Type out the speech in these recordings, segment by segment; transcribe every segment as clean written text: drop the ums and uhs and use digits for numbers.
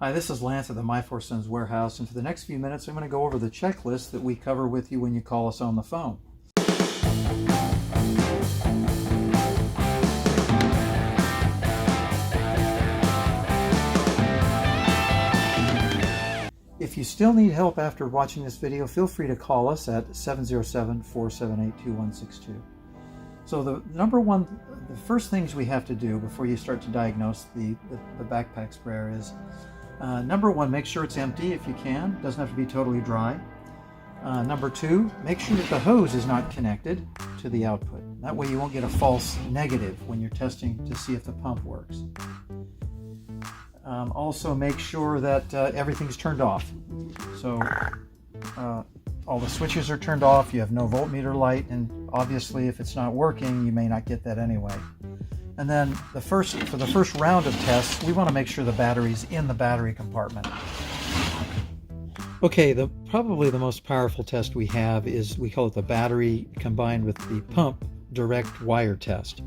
Hi, this is Lance at the My Four Sons warehouse, and for the next few minutes I'm going to go over the checklist that we cover with you when you call us on the phone. If you still need help after watching this video, feel free to call us at 707-478-2162. So the first things we have to do before you start to diagnose the backpack sprayer is number one, make sure it's empty if you can. It doesn't have to be totally dry. Number two, make sure that the hose is not connected to the output. That way you won't get a false negative when you're testing to see if the pump works. Also make sure that everything's turned off. So all the switches are turned off, you have no voltmeter light, and obviously if it's not working, you may not get that anyway. And then for the first round of tests, we want to make sure the battery's in the battery compartment. Okay, probably the most powerful test we have is, we call it the battery combined with the pump direct wire test.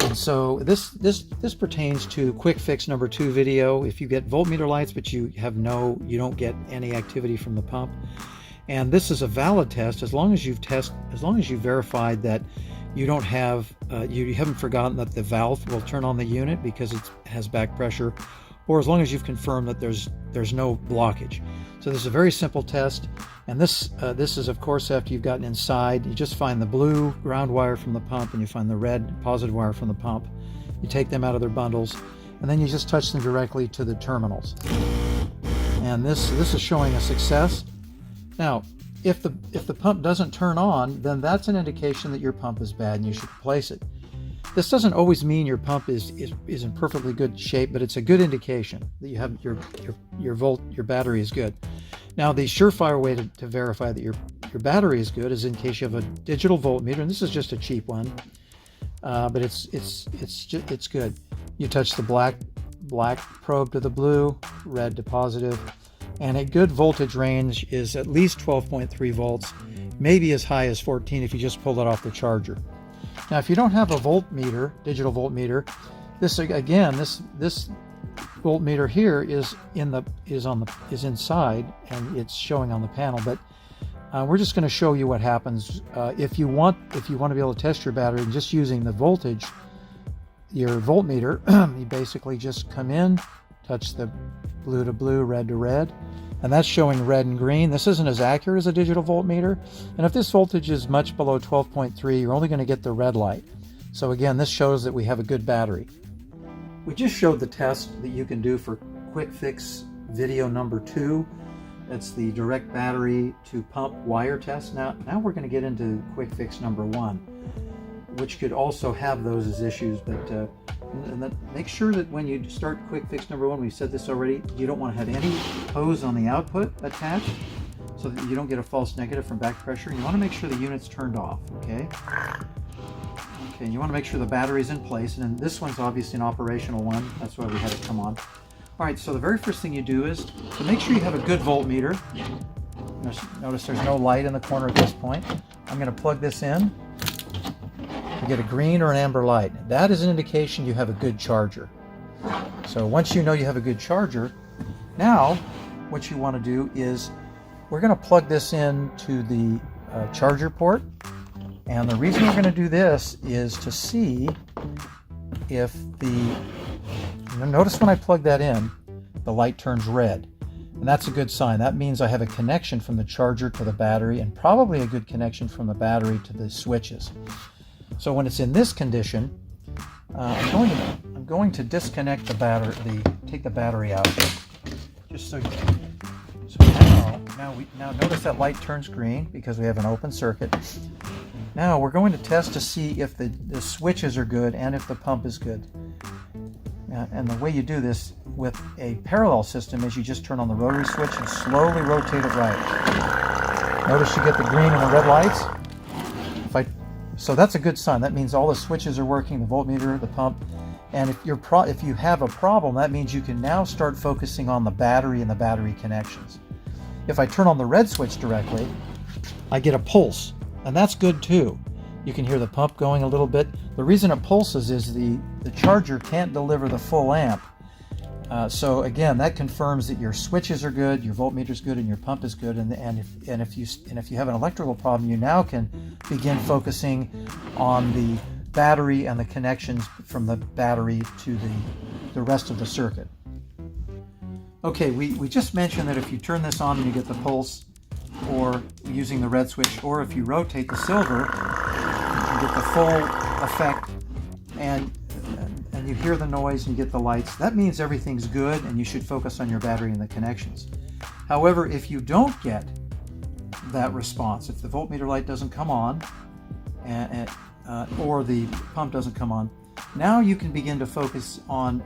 And so this pertains to quick fix number 2 video. If you get voltmeter lights but you don't get any activity from the pump. And this is a valid test as long as you've verified that you don't have you haven't forgotten that the valve will turn on the unit because it has back pressure, or as long as you've confirmed that there's no blockage. So this is a very simple test, and this is of course after you've gotten inside. You just find the blue ground wire from the pump and you find the red positive wire from the pump. You take them out of their bundles, and then you just touch them directly to the terminals. And this is showing a success. Now, if the pump doesn't turn on, then that's an indication that your pump is bad and you should replace it. This doesn't always mean your pump is in perfectly good shape, but it's a good indication that you have your battery is good. Now, the surefire way to verify that your battery is good is in case you have a digital voltmeter, and this is just a cheap one, but it's good. You touch the black probe to the blue, red to positive. And a good voltage range is at least 12.3 volts, maybe as high as 14 if you just pull it off the charger. Now, if you don't have a voltmeter, digital voltmeter, this voltmeter here is inside and it's showing on the panel. But we're just going to show you what happens if you want to be able to test your battery just using the voltage, your voltmeter. You basically just come in, touch the blue to blue, red to red, and that's showing red and green. This isn't as accurate as a digital voltmeter, and if this voltage is much below 12.3, you're only going to get the red light. So again, this shows that we have a good battery. We just showed the test that you can do for quick fix video number 2. That's the direct battery to pump wire test. Now we're going to get into quick fix number 1, which could also have those as issues, but and then make sure that when you start quick fix number 1, we said this already, you don't want to have any hose on the output attached so that you don't get a false negative from back pressure. You want to make sure the unit's turned off, okay? Okay, and you want to make sure the battery's in place, and then this one's obviously an operational one. That's why we had it come on. All right, so the very first thing you do is to make sure you have a good voltmeter. Notice there's no light in the corner at this point. I'm going to plug this in. You get a green or an amber light. That is an indication you have a good charger. So once you know you have a good charger, now what you want to do is we're going to plug this in to the charger port. And the reason we're going to do this is to see if notice when I plug that in, the light turns red. And that's a good sign. That means I have a connection from the charger to the battery, and probably a good connection from the battery to the switches. So when it's in this condition, I'm going to disconnect the battery, take the battery out, just so now notice that light turns green because we have an open circuit. Now we're going to test to see if the switches are good and if the pump is good. And the way you do this with a parallel system is you just turn on the rotary switch and slowly rotate it right. Notice you get the green and the red lights. So that's a good sign. That means all the switches are working, the voltmeter, the pump. And if you have a problem, that means you can now start focusing on the battery and the battery connections. If I turn on the red switch directly, I get a pulse, and that's good too. You can hear the pump going a little bit. The reason it pulses is the charger can't deliver the full amp So again, that confirms that your switches are good, your voltmeter is good, and your pump is good. And if you have an electrical problem, you now can begin focusing on the battery and the connections from the battery to the rest of the circuit. Okay, we just mentioned that if you turn this on and you get the pulse, or using the red switch, or if you rotate the silver, you get the full effect, and you hear the noise and you get the lights. That means everything's good and you should focus on your battery and the connections. However, if you don't get that response, if the voltmeter light doesn't come on or the pump doesn't come on, now you can begin to focus on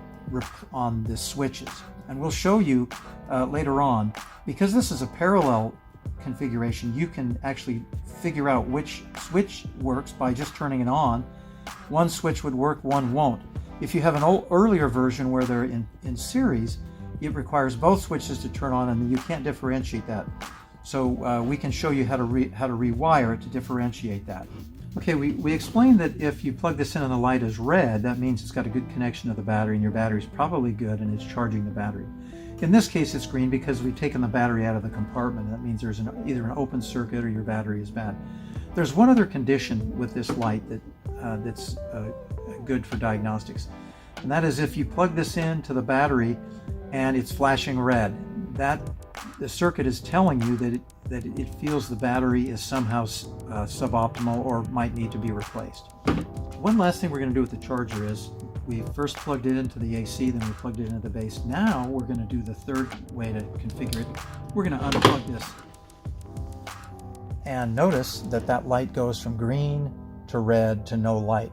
the switches. And we'll show you later on, because this is a parallel configuration, you can actually figure out which switch works by just turning it on. One switch would work, one won't. If you have an earlier version where they're in series, it requires both switches to turn on, and you can't differentiate that. So we can show you how to rewire it to differentiate that. Okay, we explained that if you plug this in and the light is red, that means it's got a good connection to the battery and your battery's probably good and it's charging the battery. In this case, it's green because we've taken the battery out of the compartment. That means there's either an open circuit or your battery is bad. There's one other condition with this light that's good for diagnostics, and that is if you plug this into the battery and it's flashing red, that the circuit is telling you that it feels the battery is somehow suboptimal or might need to be replaced. One last thing we're going to do with the charger is we first plugged it into the AC, then we plugged it into the base. Now we're going to do the third way to configure it. We're going to unplug this. And notice that light goes from green to red to no light.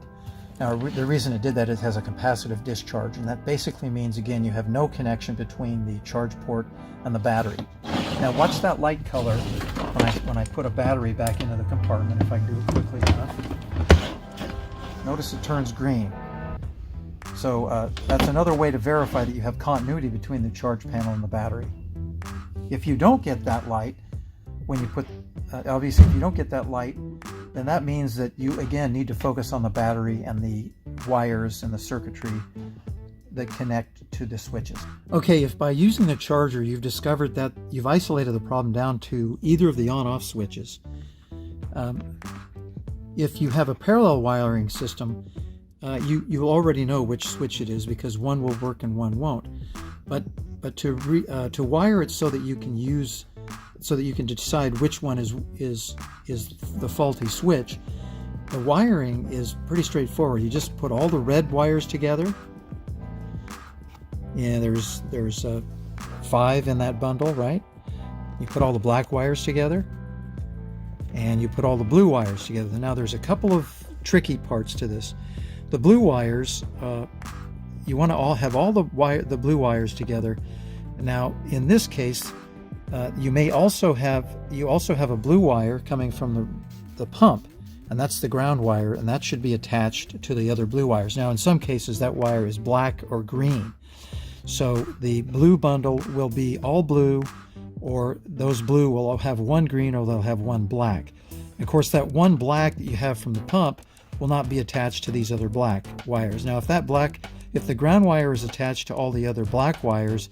Now the reason it did that, it has a capacitive discharge, and that basically means, again, you have no connection between the charge port and the battery. Now watch that light color when I put a battery back into the compartment, if I can do it quickly enough. Notice it turns green. So that's another way to verify that you have continuity between the charge panel and the battery. If you don't get that light, when you put, obviously if you don't get that light, then that means that you again need to focus on the battery and the wires and the circuitry that connect to the switches. Okay, if by using the charger you've discovered that you've isolated the problem down to either of the on-off switches, if you have a parallel wiring system, you already know which switch it is because one will work and one won't. But to wire it so that you can decide which one is the faulty switch, the wiring is pretty straightforward. You just put all the red wires together. Yeah, there's 5 in that bundle, right? You put all the black wires together, and you put all the blue wires together. Now there's a couple of tricky parts to this. The blue wires, you want to have all the blue wires together. Now in this case, you also have a blue wire coming from the pump, and that's the ground wire, and that should be attached to the other blue wires. Now in some cases that wire is black or green, so the blue bundle will be all blue, or those blue will all have one green, or they'll have one black. And of course that one black that you have from the pump will not be attached to these other black wires. Now if the ground wire is attached to all the other black wires,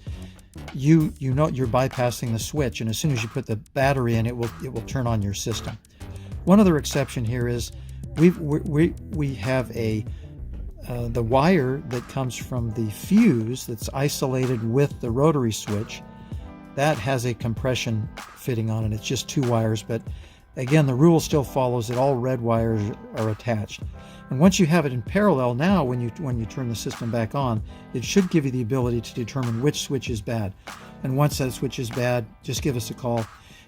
you know you're bypassing the switch, and as soon as you put the battery in, it will turn on your system. One other exception here is we have the wire that comes from the fuse that's isolated with the rotary switch. That has a compression fitting on it. It's just 2 wires, but again, the rule still follows that all red wires are attached. And once you have it in parallel, now when you turn the system back on, it should give you the ability to determine which switch is bad. And once that switch is bad, just give us a call.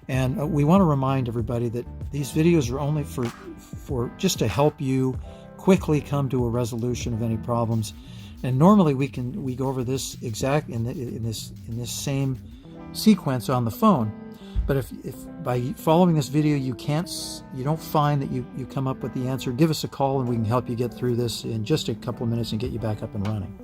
And we want to remind everybody that these videos are only for just to help you quickly come to a resolution of any problems. And normally we go over this exact in this same sequence on the phone. But if by following this video you don't find that you come up with the answer, give us a call and we can help you get through this in just a couple of minutes and get you back up and running.